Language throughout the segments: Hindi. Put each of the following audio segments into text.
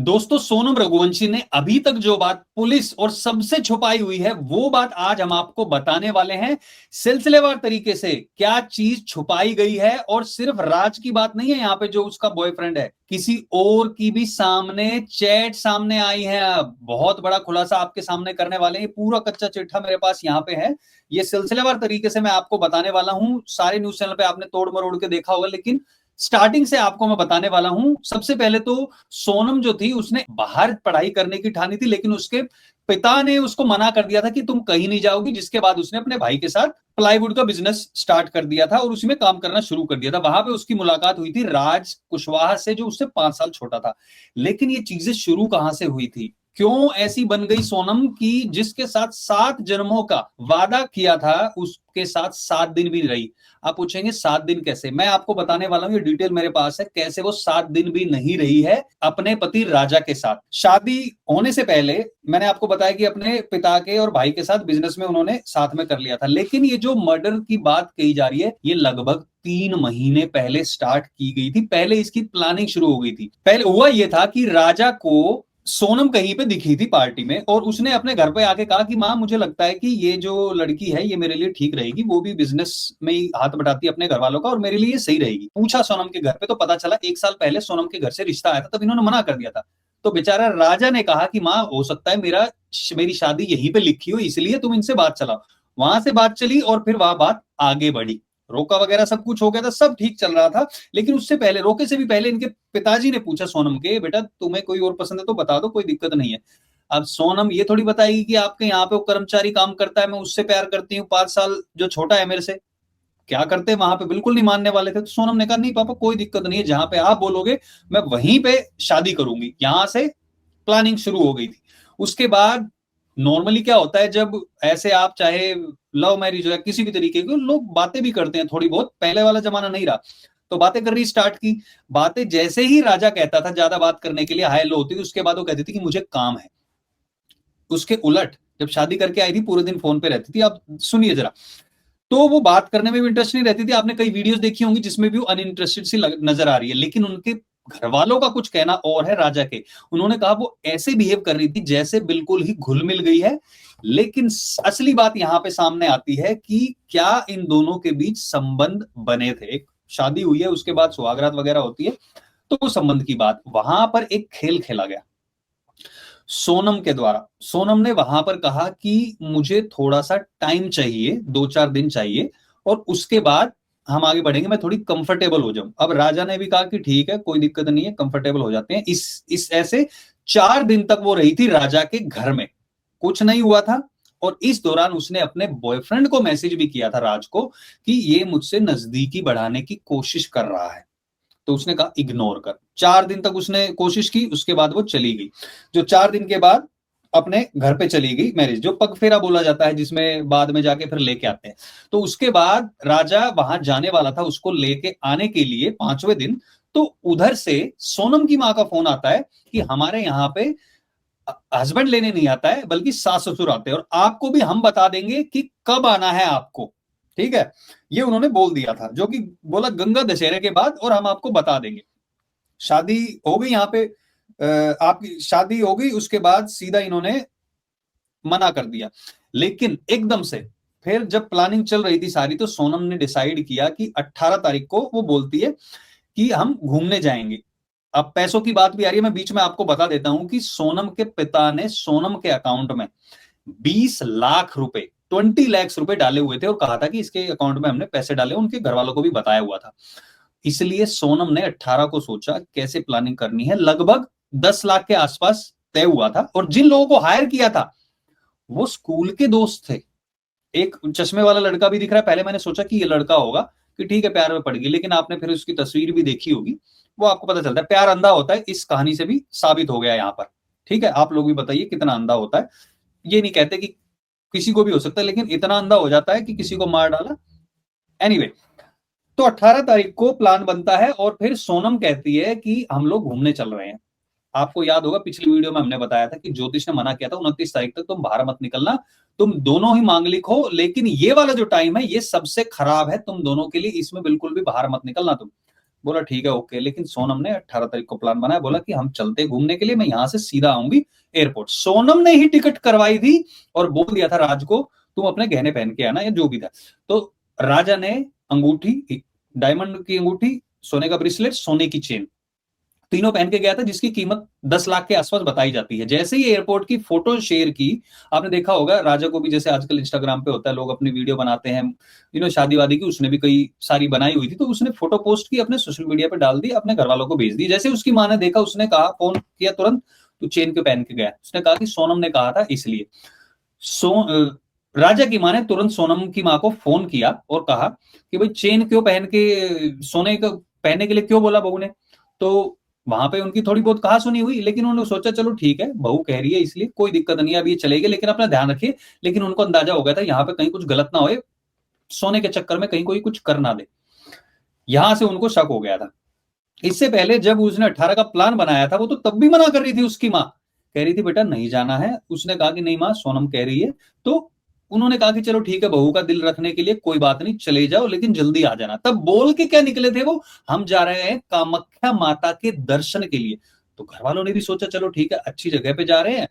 दोस्तों, सोनम रघुवंशी ने अभी तक जो बात पुलिस और सबसे छुपाई हुई है वो बात आज हम आपको बताने वाले हैं सिलसिलेवार तरीके से। क्या चीज छुपाई गई है, और सिर्फ राज की बात नहीं है यहाँ पे जो उसका बॉयफ्रेंड है, किसी और की भी सामने चैट सामने आई है। अब बहुत बड़ा खुलासा आपके सामने करने वाले हैं। पूरा कच्चा चिट्ठा मेरे पास यहाँ पे है। ये सिलसिलेवार तरीके से मैं आपको बताने वाला हूं। सारे न्यूज चैनल पे आपने तोड़ मरोड़ के देखा होगा, लेकिन स्टार्टिंग से आपको मैं बताने वाला हूं। सबसे पहले तो सोनम जो थी उसने बाहर पढ़ाई करने की ठानी थी, लेकिन उसके पिता ने उसको मना कर दिया था कि तुम कहीं नहीं जाओगी, जिसके बाद उसने अपने भाई के साथ प्लाईवुड का बिजनेस स्टार्ट कर दिया था और उसी में काम करना शुरू कर दिया था। वहां पे उसकी मुलाकात हुई थी राज कुशवाहा से, जो उससे 5 साल छोटा था। लेकिन ये चीजें शुरू कहां से हुई थी, क्यों ऐसी बन गई सोनम की जिसके साथ 7 जन्मों का वादा किया था उसके साथ 7 दिन भी रही। आप पूछेंगे 7 दिन कैसे, मैं आपको बताने वाला हूं। ये डिटेल मेरे पास है कैसे वो 7 दिन भी नहीं रही है अपने पति राजा के साथ। शादी होने से पहले मैंने आपको बताया कि अपने पिता के और भाई के साथ बिजनेस में उन्होंने साथ में कर लिया था। लेकिन ये जो मर्डर की बात कही जा रही है, ये लगभग 3 महीने पहले स्टार्ट की गई थी। पहले इसकी प्लानिंग शुरू हो गई थी। पहले हुआ यह था कि राजा को सोनम कहीं पे दिखी थी पार्टी में, और उसने अपने घर पे आके कहा कि मां, मुझे लगता है कि ये जो लड़की है ये मेरे लिए ठीक रहेगी। वो भी बिजनेस में ही हाथ बटाती है अपने घर वालों का, और मेरे लिए ये सही रहेगी। पूछा सोनम के घर पे तो पता चला 1 साल पहले सोनम के घर से रिश्ता आया था, तब इन्होंने मना कर दिया था। तो बेचारा राजा ने कहा कि मां, हो सकता है मेरी शादी यहीं पे लिखी हो, इसलिए तुम इनसे बात चलाओ। वहां से बात चली और फिर वह बात आगे बढ़ी। रोका वगैरह सब कुछ हो गया था, सब ठीक चल रहा था। लेकिन उससे पहले, रोके से भी पहले, इनके पिताजी ने पूछा सोनम के, बेटा तुम्हें कोई और पसंद है तो बता दो, कोई दिक्कत नहीं है। अब सोनम ये थोड़ी बताएगी कि आपके यहाँ पे वो कर्मचारी काम करता है, मैं उससे प्यार करती हूँ, 5 साल जो छोटा है मेरे से। क्या करते हैं वहां पे, बिल्कुल नहीं मानने वाले थे। तो सोनम ने कहा, नहीं पापा कोई दिक्कत नहीं है, जहां पे आप बोलोगे मैं वहीं पे शादी करूंगी। यहां से प्लानिंग शुरू हो गई थी। उसके बाद नॉर्मली क्या होता है, जब ऐसे आप चाहे लव मैरिज हो या किसी भी तरीके की, लोग बातें भी करते हैं थोड़ी बहुत। पहले वाला जमाना नहीं रहा, तो बातें करनी स्टार्ट की। बातें जैसे ही राजा कहता था ज्यादा बात करने के लिए, हाय लो होती थी, उसके बाद वो कहती थी कि मुझे काम है। उसके उलट जब शादी करके आई थी पूरे दिन फोन पे रहती थी। आप सुनिए जरा, तो वो बात करने में भी इंटरेस्ट नहीं रहती थी। आपने कई वीडियोस देखी होंगी जिसमें भी वो अनइंटरेस्टेड सी नजर आ रही है। लेकिन उनके घर वालों का कुछ कहना और है राजा के। उन्होंने कहा वो ऐसे बिहेव कर रही थी जैसे बिल्कुल ही घुल मिल गई है। लेकिन असली बात यहां पे सामने आती है कि क्या इन दोनों के बीच संबंध बने थे। एक शादी हुई है, उसके बाद सुहागरात वगैरह होती है, तो वो संबंध की बात, वहां पर एक खेल खेला गया सोनम के द्वारा। सोनम ने वहां पर कहा कि मुझे थोड़ा सा टाइम चाहिए, 2-4 दिन चाहिए, और उसके बाद हम आगे बढ़ेंगे, मैं थोड़ी कंफर्टेबल हो जाऊं। अब राजा ने भी कहा कि ठीक है, कोई दिक्कत नहीं है, कंफर्टेबल हो जाते हैं। इस ऐसे 4 दिन तक वो रही थी राजा के घर में, कुछ नहीं हुआ था। और इस दौरान उसने अपने बॉयफ्रेंड को मैसेज भी किया था राज को कि ये मुझसे नजदीकी बढ़ाने की कोशिश कर रहा है। तो उसने कहा इग्नोर कर। 4 दिन तक उसने कोशिश की, उसके बाद वो चली गई। जो 4 दिन के बाद अपने घर पे चली गई, मैरिज जो पगफेरा बोला जाता है, जिसमें बाद में जाके फिर लेके आते हैं। तो उसके बाद राजा वहां जाने वाला था उसको लेके आने के लिए 5वें दिन। तो उधर से सोनम की मां का फोन आता है कि हमारे यहाँ पे हस्बैंड लेने नहीं आता है, बल्कि सास ससुर आते हैं, और आपको भी हम बता देंगे कि कब आना है आपको। ठीक है, ये उन्होंने बोल दिया था, जो कि बोला गंगा दशहरे के बाद, और हम आपको बता देंगे। शादी हो गई यहाँ पे, आपकी शादी हो गई, उसके बाद सीधा इन्होंने मना कर दिया। लेकिन एकदम से फिर जब प्लानिंग चल रही थी सारी, तो सोनम ने डिसाइड किया कि 18 तारीख को वो बोलती है कि हम घूमने जाएंगे। अब पैसों की बात भी आ रही है, मैं बीच में आपको बता देता हूं कि सोनम के पिता ने सोनम के अकाउंट में 20 लाख रुपए, 20 लाख रुपए डाले हुए थे, और कहा था कि इसके अकाउंट में हमने पैसे डाले। उनके घर वालों को भी बताया हुआ था। इसलिए सोनम ने 18 को सोचा कैसे प्लानिंग करनी है। लगभग 10 लाख के आसपास तय हुआ था, और जिन लोगों को हायर किया था वो स्कूल के दोस्त थे। एक चश्मे वाला लड़का भी दिख रहा है। पहले मैंने सोचा कि ये लड़का होगा, कि ठीक है प्यार में पड़ गई, लेकिन आपने फिर उसकी तस्वीर भी देखी होगी, वो आपको पता चलता है प्यार अंधा होता है। इस कहानी से भी साबित हो गया यहाँ पर। ठीक है, आप लोग भी बताइए कितना अंधा होता है। ये नहीं कहते कि किसी को भी हो सकता है, लेकिन इतना अंधा हो जाता है कि किसी को मार डाला। एनीवे, तो 18 तारीख को प्लान बनता है, और फिर सोनम कहती है कि हम लोग घूमने चल रहे हैं। आपको याद होगा पिछली वीडियो में हमने बताया था कि ज्योतिष ने मना किया था 29 तारीख तक तुम बाहर मत निकलना, तुम दोनों ही मांगलिक हो, लेकिन ये वाला जो टाइम है ये सबसे खराब है तुम दोनों के लिए, इसमें बिल्कुल भी बाहर मत निकलना तुम। बोला ठीक है ओके, लेकिन सोनम ने 18 तारीख को प्लान बनाया, बोला कि हम चलते घूमने के लिए, मैं यहां से सीधा आऊंगी एयरपोर्ट। सोनम ने ही टिकट करवाई थी और बोल दिया था राज को तुम अपने गहने पहन के आना या जो भी था। तो राजा ने अंगूठी, डायमंड की अंगूठी, सोने का ब्रेसलेट, सोने की चेन, तीनों पहन के गया था, जिसकी कीमत 10 लाख के आसपास बताई जाती है। जैसे ही एयरपोर्ट की फोटो शेयर की, आपने देखा होगा राजा को भी, जैसे आजकल इंस्टाग्राम पे होता है लोग अपनी वीडियो बनाते हैं, शादी वादी की, उसने भी कई सारी बनाई हुई थी, तो उसने फोटो पोस्ट की, अपने सोशल मीडिया पे डाल दी, अपने घर वालों को भेज दी। जैसे उसकी माँ ने देखा, उसने कहा, फोन किया तुरंत, तू चेन क्यों पहन के गया? उसने कहा कि सोनम ने कहा था इसलिए। राजा की माँ ने तुरंत सोनम की माँ को फोन किया और कहा कि भाई चेन क्यों पहन के, सोने को पहनने के लिए क्यों बोला बहू ने? तो वहां पे उनकी थोड़ी बहुत कहा सुनी हुई, लेकिन उन्होंने सोचा चलो ठीक है, बहू कह रही है इसलिए कोई दिक्कत नहीं है, अब ये चलेगी, लेकिन अपना ध्यान रखिए। लेकिन उनको अंदाजा हो गया था यहाँ पे कहीं कुछ गलत ना होए, सोने के चक्कर में कहीं कोई कुछ कर ना दे, यहां से उनको शक हो गया था। इससे पहले जब उसने 18 का प्लान बनाया था, वो तो तब भी मना कर रही थी, उसकी माँ कह रही थी बेटा नहीं जाना है। उसने कहा कि नहीं माँ, सोनम कह रही है। तो उन्होंने कहा कि चलो ठीक है, बहू का दिल रखने के लिए कोई बात नहीं, चले जाओ, लेकिन जल्दी आ जाना। तब बोल के क्या निकले थे वो, हम जा रहे हैं कामाख्या माता के दर्शन के लिए। तो घर वालों ने भी सोचा चलो ठीक है, अच्छी जगह पे जा रहे हैं,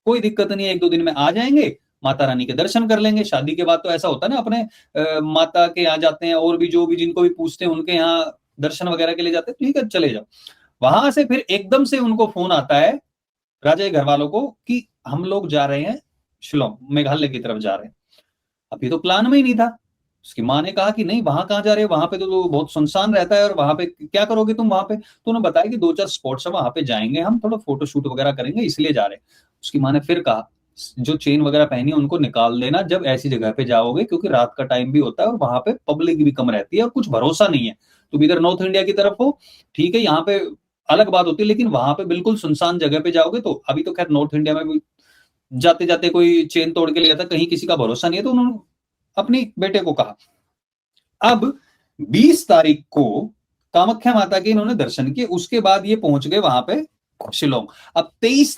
कोई दिक्कत नहीं है, 1-2 दिन में आ जाएंगे, माता रानी के दर्शन कर लेंगे। शादी के बाद तो ऐसा होता है ना, अपने माता के यहाँ जाते हैं, और भी जो भी जिनको भी पूछते हैं उनके यहाँ दर्शन वगैरह के लिए जाते हैं, ठीक है चले जाओ। वहां से फिर एकदम से उनको फोन आता है, राजा के घर वालों को, कि हम लोग जा रहे हैं शिलोंग, मेघालय की तरफ जा रहे हैं। अभी तो प्लान में ही नहीं था। उसकी माँ ने कहा कि नहीं, वहां कहाँ जा रहे हो, वहां पे तो बहुत सुनसान रहता है, और वहां पे क्या करोगे तुम वहां पे? तो उन्होंने बताया कि 2-4 स्पॉट्स है, वहां पे जाएंगे हम, थोड़ा फोटो शूट वगैरह करेंगे, इसलिए जा रहे हैं। उसकी माँ ने फिर कहा जो चेन वगैरह पहनी है उनको निकाल देना जब ऐसी जगह पे जाओगे, क्योंकि रात का टाइम भी होता है और वहां पे पब्लिक भी कम रहती है और कुछ भरोसा नहीं है। तुम इधर नॉर्थ इंडिया की तरफ हो, ठीक है, यहाँ पे अलग बात होती है, लेकिन वहां पे बिल्कुल सुनसान जगह पे जाओगे तो, अभी तो खैर नॉर्थ इंडिया में भी जाते जाते कोई चेन तोड़ के ले जाता, कहीं किसी का भरोसा नहीं है। तो उन्होंने अपनी बेटे को कहा। अब 20 तारीख को कामाख्या माता के इन्होंने दर्शन किए, उसके बाद ये पहुंच गए वहां पे शिलोंग। अब 23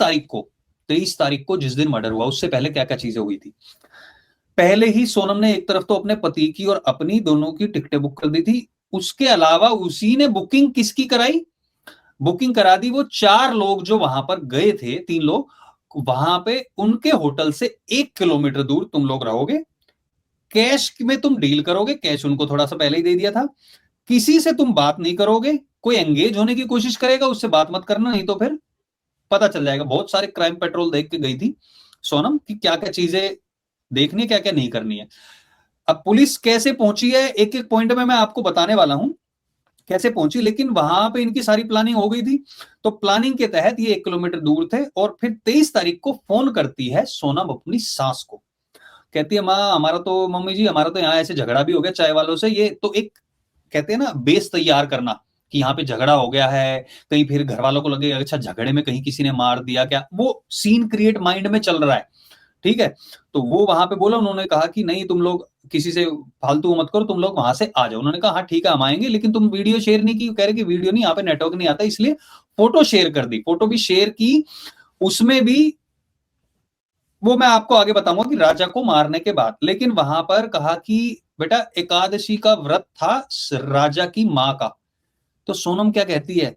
तारीख को जिस दिन मर्डर हुआ, उससे पहले क्या क्या चीजें हुई थी। पहले ही सोनम ने एक तरफ तो अपने पति की और अपनी दोनों की टिकटें बुक कर दी थी, उसके अलावा उसी ने बुकिंग किसकी कराई? बुकिंग करा दी वो 4 लोग जो वहां पर गए थे, 3 लोग, वहां पे उनके होटल से 1 किलोमीटर दूर तुम लोग रहोगे, कैश में तुम डील करोगे, कैश उनको थोड़ा सा पहले ही दे दिया था, किसी से तुम बात नहीं करोगे, कोई एंगेज होने की कोशिश करेगा उससे बात मत करना, नहीं तो फिर पता चल जाएगा। बहुत सारे क्राइम पेट्रोल देख के गई थी सोनम कि क्या क्या चीजें देखनी, क्या क्या नहीं करनी है। अब पुलिस कैसे पहुंची है, एक एक पॉइंट में मैं आपको बताने वाला हूं कैसे पहुंची, लेकिन वहां पे इनकी सारी प्लानिंग हो गई थी। तो प्लानिंग के तहत ये 1 किलोमीटर दूर थे, और फिर 23 तारीख को फोन करती है सोनम अपनी सास को, कहती है माँ हमारा तो, मम्मी जी हमारा तो यहाँ ऐसे झगड़ा भी हो गया चाय वालों से, ये तो एक कहते हैं ना बेस तैयार करना कि यहाँ पे झगड़ा हो गया है, कहीं फिर घर वालों को लगे अच्छा झगड़े में कहीं किसी ने मार दिया क्या, वो सीन क्रिएट माइंड में चल रहा है, ठीक है। तो वो वहां पे बोला, उन्होंने कहा कि नहीं तुम लोग किसी से फालतू मत करो, तुम लोग वहां से आ जाओ। उन्होंने कहा हाँ ठीक है हम आएंगे, लेकिन तुम वीडियो शेयर नहीं की। कह रहे कि वीडियो नहीं, यहाँ पे नेटवर्क नहीं आता, इसलिए फोटो शेयर कर दी। फोटो भी शेयर की, उसमें भी वो मैं आपको आगे बताऊंगा कि राजा को मारने के बाद। लेकिन वहां पर कहा कि बेटा एकादशी का व्रत था राजा की माँ का। तो सोनम क्या कहती है,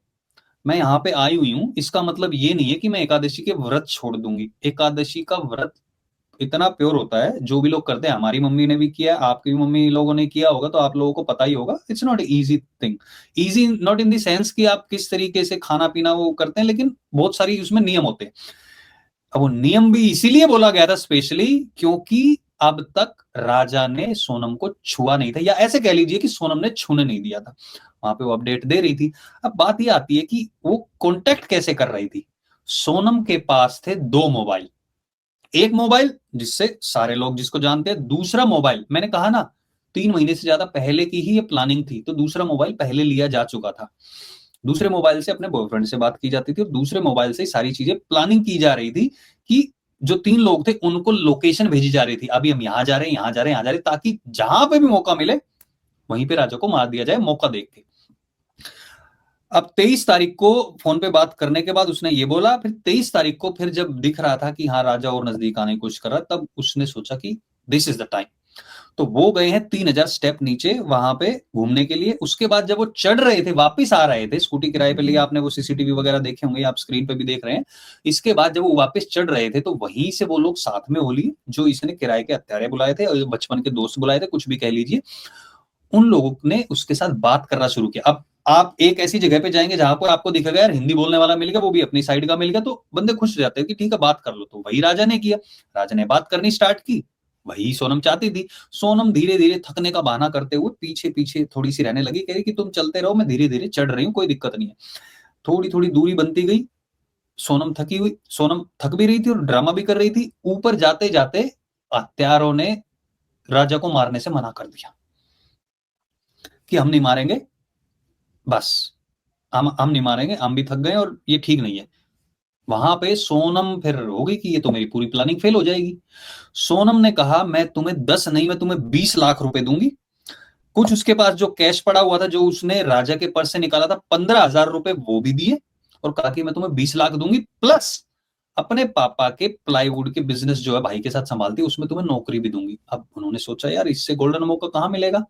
मैं यहाँ पे आई हुई हूं, इसका मतलब ये नहीं है कि मैं एकादशी के व्रत छोड़ दूंगी। एकादशी का व्रत इतना प्योर होता है, जो भी लोग करते हैं, हमारी मम्मी ने भी किया, आपकी भी मम्मी लोगों ने किया होगा, तो आप लोगों को पता ही होगा। It's not easy thing, easy not in the sense कि आप किस तरीके से खाना पीना वो करते हैं, लेकिन बहुत सारी उसमें नियम होते हैं। अब वो नियम भी इसीलिए बोला गया था स्पेशली, क्योंकि अब तक राजा ने सोनम को छुआ नहीं था, या ऐसे कह लीजिए कि सोनम ने छूने नहीं दिया था। वहां पे वो अपडेट दे रही थी। अब बात ये आती है कि वो कांटेक्ट कैसे कर रही थी। सोनम के पास थे 2 मोबाइल, एक मोबाइल जिससे सारे लोग जिसको जानते हैं, दूसरा मोबाइल मैंने कहा ना 3 महीने से ज्यादा पहले की ही ये प्लानिंग थी, तो दूसरा मोबाइल पहले लिया जा चुका था। दूसरे मोबाइल से अपने बॉयफ्रेंड से बात की जाती थी, और दूसरे मोबाइल से सारी चीजें प्लानिंग की जा रही थी कि जो 3 लोग थे उनको लोकेशन भेजी जा रही थी, अभी हम यहां जा रहे हैं, यहां जा रहे हैं, यहां जा रहे हैं, ताकि जहां पे भी मौका मिले वहीं पे राजा को मार दिया जाए, मौका देख के। अब 23 तारीख को फोन पे बात करने के बाद उसने ये बोला, फिर 23 तारीख को फिर जब दिख रहा था कि हाँ राजा और नजदीक आने की कोशिश कर रहा, तब उसने सोचा कि दिस इज द टाइम। तो वो गए हैं 3,000 स्टेप नीचे वहां पे घूमने के लिए। उसके बाद जब वो चढ़ रहे थे, वापस आ रहे थे, स्कूटी किराए पे लिए, आपने वो सीसीटीवी वगैरह देखे होंगे, आप स्क्रीन पे भी देख रहे हैं। इसके बाद जब वो वापस चढ़ रहे थे तो वहीं से वो लोग साथ में हो लिए, जो इसने किराए के हत्यारे बुलाए थे और बचपन के दोस्त बुलाए थे, कुछ भी कह लीजिए, उन लोगों ने उसके साथ बात करना शुरू किया। अब आप एक ऐसी जगह पे जाएंगे जहां पर आपको दिखेगा यार हिंदी बोलने वाला मिल गया, वो भी अपनी साइड का मिल गया, तो बंदे खुश हो जाते हैं कि ठीक है बात कर लो। तो वही राजा ने किया, राजा ने बात करनी स्टार्ट की, वही सोनम चाहती थी। सोनम धीरे धीरे थकने का बहाना करते हुए पीछे पीछे थोड़ी सी रहने लगी, कह रही कि तुम चलते रहो, मैं धीरे धीरे चढ़ रही हूँ, कोई दिक्कत नहीं है। थोड़ी थोड़ी दूरी बनती गई, सोनम थकी हुई, सोनम थक भी रही थी और ड्रामा भी कर रही थी। ऊपर जाते जाते हत्यारों ने राजा को मारने से मना कर दिया कि हम नहीं मारेंगे, बस हम नहीं मारेंगे, हम भी थक गए और ये ठीक नहीं है। वहां पे सोनम फिर हो गई कि ये तो मेरी पूरी प्लानिंग फेल हो जाएगी। सोनम ने कहा मैं तुम्हें 10 नहीं, मैं तुम्हें 20 लाख रुपए दूंगी। कुछ उसके पास जो कैश पड़ा हुआ था, जो उसने राजा के पर्स से निकाला था, 15,000 रुपए वो भी दिए और कहा कि मैं तुम्हें 20 लाख दूंगी, प्लस अपने पापा के प्लाईवुड के बिजनेस जो है भाई के साथ संभालती है, उसमें तुम्हें नौकरी भी दूंगी। अब उन्होंने सोचा यार इससे गोल्डन मौका कहां मिलेगा,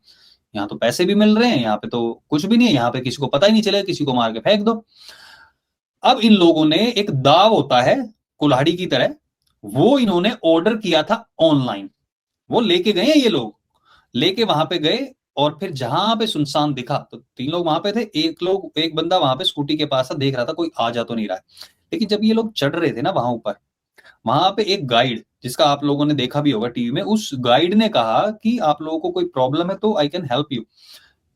यहाँ तो पैसे भी मिल रहे हैं, यहाँ पे तो कुछ भी नहीं है, यहाँ पे किसी को पता ही नहीं चलेगा, किसी को मार के फेंक दो। अब इन लोगों ने एक दाव होता है कुल्हाड़ी की तरह, वो इन्होंने ऑर्डर किया था ऑनलाइन। वो लेके गए ये लोग, लेके वहां पे गए और फिर जहां पे सुनसान दिखा तो 3 लोग वहां पे थे, एक बंदा वहां पे स्कूटी के पास था, देख रहा था कोई आ जा तो नहीं रहा है। लेकिन जब ये लोग चढ़ रहे थे ना वहां ऊपर, वहां पे एक गाइड, जिसका आप लोगों ने देखा भी होगा टीवी में, उस गाइड ने कहा कि आप लोगों को कोई प्रॉब्लम है तो I can help you,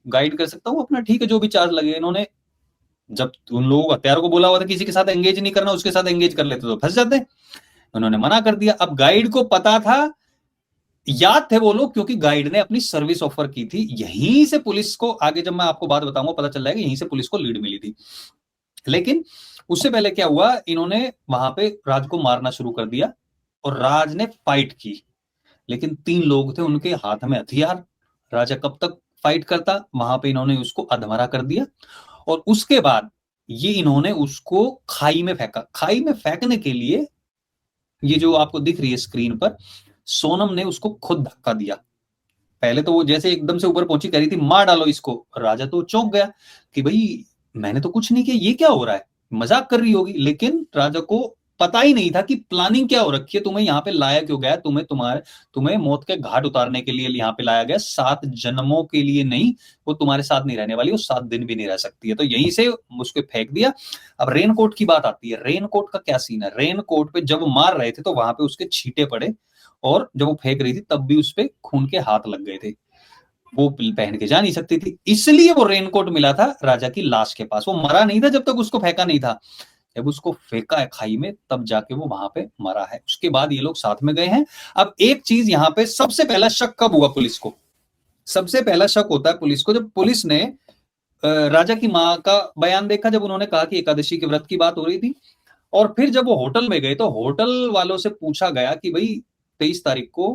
guide कर सकता हूँ अपना, ठीक है जो भी चार्ज लगे। इन्होंने जब उन लोगों को हत्यारों को बोला हुआ था किसी के साथ एंगेज नहीं करना, उसके साथ एंगेज कर लेते तो फंस जाते, उन्होंने मना कर दिया। अब गाइड को पता था, याद थे वो लोग, क्योंकि गाइड ने अपनी सर्विस ऑफर की थी। यहीं से पुलिस को, आगे जब मैं आपको बात बताऊंगा पता चल जाएगा, यहीं से पुलिस को लीड मिली थी। लेकिन उससे पहले क्या हुआ, इन्होंने वहां पे राज को मारना शुरू कर दिया और राज ने फाइट की। लेकिन 3 लोग थे, उनके हाथ में हथियार, राजा कब तक फाइट करता, वहां पे इन्होंने उसको अधमरा कर दिया। और उसके बाद ये इन्होंने उसको खाई में फेंका। खाई में फेंकने के लिए ये जो आपको दिख रही है स्क्रीन पर, सोनम ने उसको खुद धक्का दिया। पहले तो वो जैसे एकदम से ऊपर पहुंची, कह रही थी मार डालो इसको, राजा तो चौंक गया कि भाई मैंने तो कुछ नहीं किया, ये क्या हो रहा है, मजाक कर रही होगी। लेकिन राजा को पता ही नहीं था कि प्लानिंग क्या हो रखी है, तुम्हें यहाँ पे लाया क्यों गया, तुम्हें मौत के घाट उतारने के लिए यहाँ पे लाया गया, 7 जन्मों के लिए नहीं। वो तुम्हारे साथ नहीं रहने वाली, वो 7 दिन भी नहीं रह सकती है। तो यहीं से उसको फेंक दिया। अब रेनकोट की बात आती है, रेनकोट का क्या सीन है, रेनकोट पे जब मार रहे थे तो वहां पे उसके छींटे पड़े, और जब वो फेंक रही थी तब भी उस पे खून के हाथ लग गए थे। वो पहन के जा नहीं सकती थी, इसलिए वो रेनकोट मिला था राजा की लाश के पास। वो मरा नहीं था जब तक उसको फेंका नहीं था, जब उसको फेंका है खाई में तब जाके वो वहां पे मरा है। उसके बाद ये लोग साथ में गए हैं। अब एक चीज यहाँ पे, सबसे पहला शक कब हुआ पुलिस को, सबसे पहला शक होता है पुलिस को जब पुलिस ने राजा की माँ का बयान देखा, जब उन्होंने कहा कि एकादशी के व्रत की बात हो रही थी। और फिर जब वो होटल में गए तो होटल वालों से पूछा गया कि भाई 23 तारीख को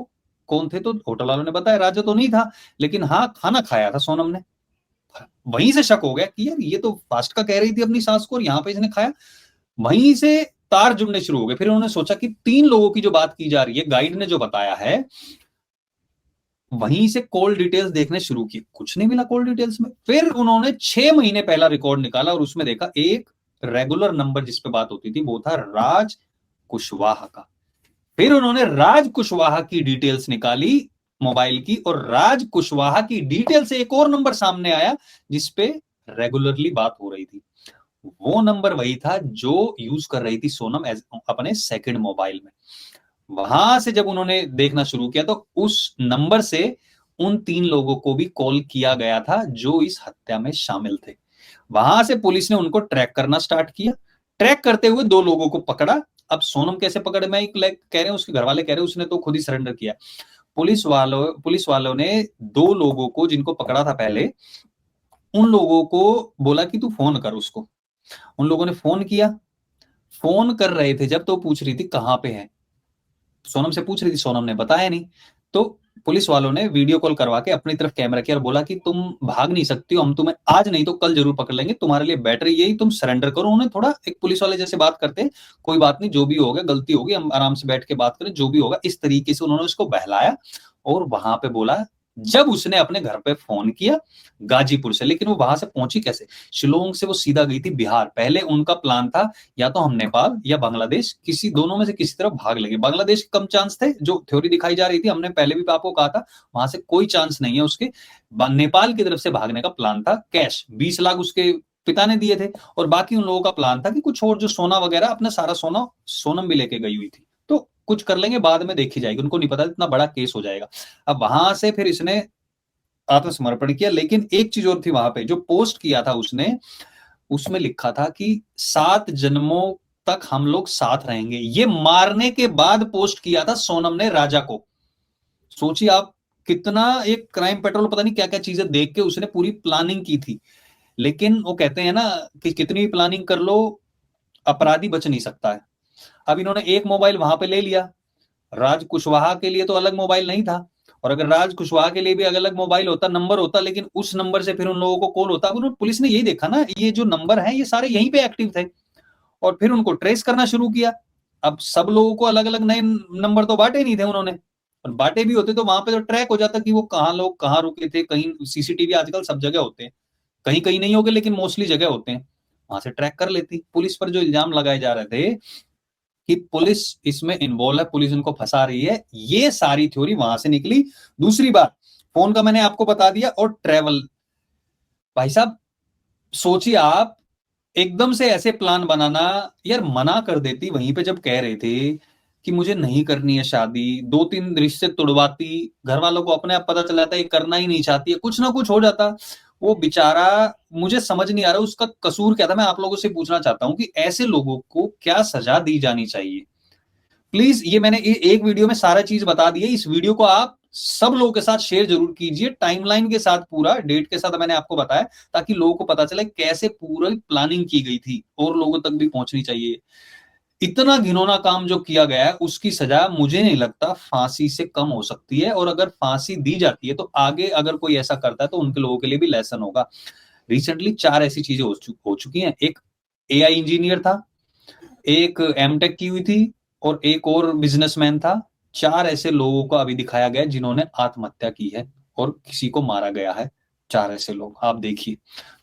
कौन थे, तो होटल वालों ने बताया राजा तो नहीं था, लेकिन हाँ खाना खाया था सोनम ने। वहीं से शक हो गया कि यार ये तो फास्ट का कह रही थी अपनी सास को और यहाँ पे इसने खाया। वहीं से तार जुड़ने शुरू हो गए। फिर उन्होंने सोचा कि 3 लोगों की जो बात की जा रही है, गाइड ने जो बताया है, वहीं से कॉल डिटेल्स देखने शुरू की, कुछ नहीं मिला कॉल डिटेल्स में। फिर उन्होंने 6 महीने पहला रिकॉर्ड निकाला और उसमें देखा एक रेगुलर नंबर जिस पे बात होती थी वो था राज कुशवाहा का। फिर उन्होंने राज कुशवाहा की डिटेल्स निकाली मोबाइल की, और राज कुशवाहा की डिटेल से एक और नंबर सामने आया जिसपे रेगुलरली बात हो रही थी। वो नंबर वही था जो यूज कर रही थी सोनम एज अपने सेकंड मोबाइल में। वहां से जब उन्होंने देखना शुरू किया तो उस नंबर से उन 3 लोगों को भी कॉल किया गया था जो इस हत्या में शामिल थे। वहां से पुलिस ने उनको ट्रैक करना स्टार्ट किया। ट्रैक करते हुए 2 लोगों को पकड़ा। अब सोनम कैसे पकड़े, मैं कह रहे हैं, उसके घर वाले कह रहे हैं उसने तो खुद ही सरेंडर किया। पुलिस वालों ने 2 लोगों को जिनको पकड़ा था पहले, उन लोगों को बोला कि तू फोन कर उसको। उन लोगों ने फोन किया। फोन कर रहे थे जब तो पूछ रही थी कहां पे है, सोनम से पूछ रही थी, सोनम ने बताया नहीं। तो पुलिस वालों ने वीडियो कॉल करवा के अपनी तरफ कैमरा किया और बोला कि तुम भाग नहीं सकती हो, हम तुम्हें आज नहीं तो कल जरूर पकड़ लेंगे, तुम्हारे लिए बेटर यही तुम सरेंडर करो। उन्हें थोड़ा एक पुलिस वाले जैसे बात करते, कोई बात नहीं, जो भी हो गया गलती होगी, हम आराम से बैठ के बात करें, जो भी होगा, इस तरीके से उन्होंने उसको बहलाया। और वहां पे बोला, जब उसने अपने घर पे फोन किया गाजीपुर से, लेकिन वो वहां से पहुंची कैसे? शिलोंग से वो सीधा गई थी बिहार। पहले उनका प्लान था या तो हम नेपाल या बांग्लादेश, किसी दोनों में से किसी तरफ भाग लेंगे। बांग्लादेश के कम चांस थे, जो थ्योरी दिखाई जा रही थी, हमने पहले भी आपको कहा था वहां से कोई चांस नहीं है उसके। नेपाल की तरफ से भागने का प्लान था। कैश 20 लाख उसके पिता ने दिए थे, और बाकी उन लोगों का प्लान था कि कुछ और जो सोना वगैरह, अपना सारा सोना सोनम भी लेके गई हुई थी, तो कुछ कर लेंगे, बाद में देखी जाएगी, उनको नहीं पता इतना बड़ा केस हो जाएगा। अब वहां से फिर इसने आत्मसमर्पण किया। लेकिन एक चीज और थी वहां पे, जो पोस्ट किया था उसने, उसमें लिखा था कि 7 जन्मों तक हम लोग साथ रहेंगे। ये मारने के बाद पोस्ट किया था सोनम ने राजा को। सोचिए आप, कितना एक क्राइम पेट्रोल, पता नहीं क्या क्या चीजें देख के उसने पूरी प्लानिंग की थी। लेकिन वो कहते हैं ना कि कितनी भी प्लानिंग कर लो, अपराधी बच नहीं सकता है। अब इन्होंने एक मोबाइल वहां पे ले लिया, राज कुशवाहा के लिए तो अलग मोबाइल नहीं था, और अगर राज कुशवाहा के लिए भी अलग अलग मोबाइल होता, नंबर होता, लेकिन उस नंबर से फिर उन लोगों को कॉल होता। अब पुलिस ने यही देखा ना, ये जो नंबर है ये सारे यहीं पे एक्टिव थे, और फिर उनको ट्रेस करना शुरू किया। अब सब लोगों को अलग अलग नए नंबर तो बांटे नहीं थे उन्होंने, और बांटे भी होते तो वहां पे तो ट्रैक हो जाता कि वो कहाँ लोग कहाँ रुके थे। कहीं सीसीटीवी आजकल सब जगह होते हैं, कहीं कहीं नहीं होगे लेकिन मोस्टली जगह होते हैं, वहां से ट्रैक कर लेती। पुलिस पर जो इल्जाम लगाए जा रहे थे कि पुलिस इसमें इन्वॉल्व है, पुलिस उनको फंसा रही है, ये सारी थ्योरी वहां से निकली। दूसरी बात, फोन का मैंने आपको बता दिया, और ट्रेवल, भाई साहब सोचिए आप, एकदम से ऐसे प्लान बनाना। यार मना कर देती वहीं पे जब कह रहे थे कि मुझे नहीं करनी है शादी, 2-3 रिश्ते तुड़वाती, घर वालों को अपने आप पता चल जाता है ये करना ही नहीं चाहती है, कुछ ना कुछ हो जाता। वो बेचारा, मुझे समझ नहीं आ रहा उसका कसूर क्या था। मैं आप लोगों से पूछना चाहता हूं कि ऐसे लोगों को क्या सजा दी जानी चाहिए। प्लीज, ये मैंने एक वीडियो में सारा चीज बता दी है, इस वीडियो को आप सब लोगों के साथ शेयर जरूर कीजिए, टाइमलाइन के साथ, पूरा डेट के साथ मैंने आपको बताया, ताकि लोगों को पता चले कैसे पूरी प्लानिंग की गई थी, और लोगों तक भी पहुंचनी चाहिए। इतना घिनौना काम जो किया गया है, उसकी सजा मुझे नहीं लगता फांसी से कम हो सकती है, और अगर फांसी दी जाती है तो आगे अगर कोई ऐसा करता है तो उनके लोगों के लिए भी लेसन होगा। रिसेंटली 4 ऐसी चीजें हो चुकी हैं। एक एआई इंजीनियर था, एक एमटेक की हुई थी, और एक और बिजनेसमैन था। 4 ऐसे लोगों को अभी दिखाया गया जिन्होंने आत्महत्या की है, और किसी को मारा गया है। 4 ऐसे लोग आप देखिए।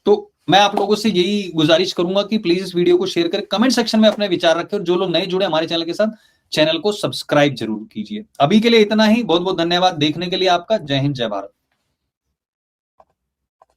तो मैं आप लोगों से यही गुजारिश करूंगा कि प्लीज इस वीडियो को शेयर करें, कमेंट सेक्शन में अपने विचार रखें, और जो लोग नए जुड़े हमारे चैनल के साथ, चैनल को सब्सक्राइब जरूर कीजिए। अभी के लिए इतना ही, बहुत बहुत धन्यवाद देखने के लिए आपका। जय हिंद, जय भारत।